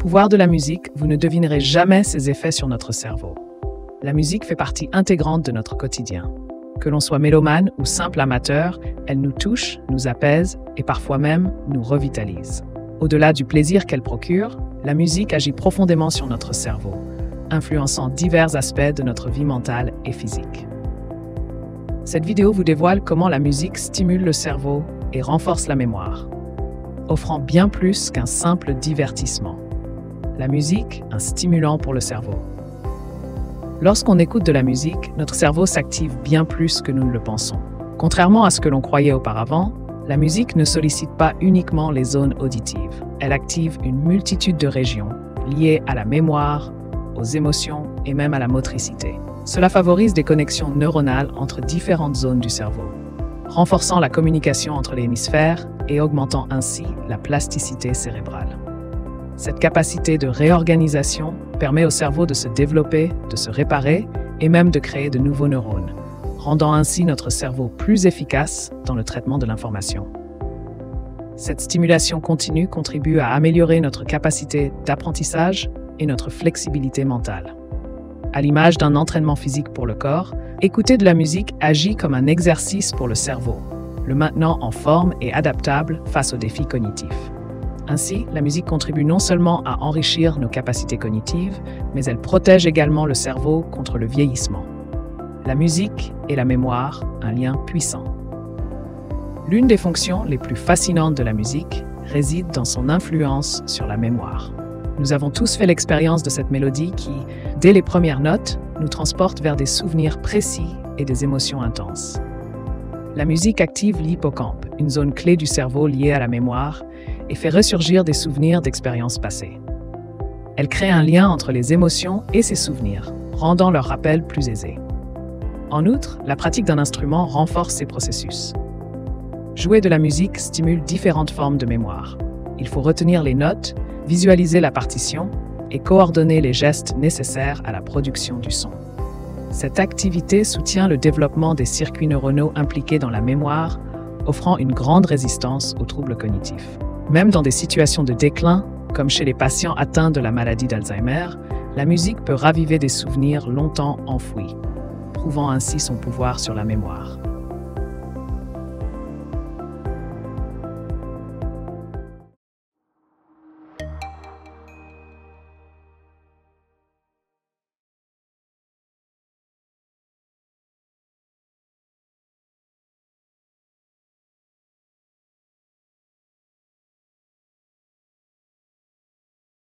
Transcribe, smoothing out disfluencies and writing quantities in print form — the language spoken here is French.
Pouvoir de la musique, vous ne devinerez jamais ses effets sur notre cerveau. La musique fait partie intégrante de notre quotidien. Que l'on soit mélomane ou simple amateur, elle nous touche, nous apaise et parfois même nous revitalise. Au-delà du plaisir qu'elle procure, la musique agit profondément sur notre cerveau, influençant divers aspects de notre vie mentale et physique. Cette vidéo vous dévoile comment la musique stimule le cerveau et renforce la mémoire, offrant bien plus qu'un simple divertissement. La musique, un stimulant pour le cerveau. Lorsqu'on écoute de la musique, notre cerveau s'active bien plus que nous ne le pensons. Contrairement à ce que l'on croyait auparavant, la musique ne sollicite pas uniquement les zones auditives. Elle active une multitude de régions liées à la mémoire, aux émotions et même à la motricité. Cela favorise des connexions neuronales entre différentes zones du cerveau, renforçant la communication entre les hémisphères et augmentant ainsi la plasticité cérébrale. Cette capacité de réorganisation permet au cerveau de se développer, de se réparer et même de créer de nouveaux neurones, rendant ainsi notre cerveau plus efficace dans le traitement de l'information. Cette stimulation continue contribue à améliorer notre capacité d'apprentissage et notre flexibilité mentale. À l'image d'un entraînement physique pour le corps, écouter de la musique agit comme un exercice pour le cerveau, le maintenant en forme et adaptable face aux défis cognitifs. Ainsi, la musique contribue non seulement à enrichir nos capacités cognitives, mais elle protège également le cerveau contre le vieillissement. La musique et la mémoire, un lien puissant. L'une des fonctions les plus fascinantes de la musique réside dans son influence sur la mémoire. Nous avons tous fait l'expérience de cette mélodie qui, dès les premières notes, nous transporte vers des souvenirs précis et des émotions intenses. La musique active l'hippocampe, une zone clé du cerveau liée à la mémoire, et fait ressurgir des souvenirs d'expériences passées. Elle crée un lien entre les émotions et ces souvenirs, rendant leur rappel plus aisé. En outre, la pratique d'un instrument renforce ces processus. Jouer de la musique stimule différentes formes de mémoire. Il faut retenir les notes, visualiser la partition et coordonner les gestes nécessaires à la production du son. Cette activité soutient le développement des circuits neuronaux impliqués dans la mémoire, offrant une grande résistance aux troubles cognitifs. Même dans des situations de déclin, comme chez les patients atteints de la maladie d'Alzheimer, la musique peut raviver des souvenirs longtemps enfouis, prouvant ainsi son pouvoir sur la mémoire.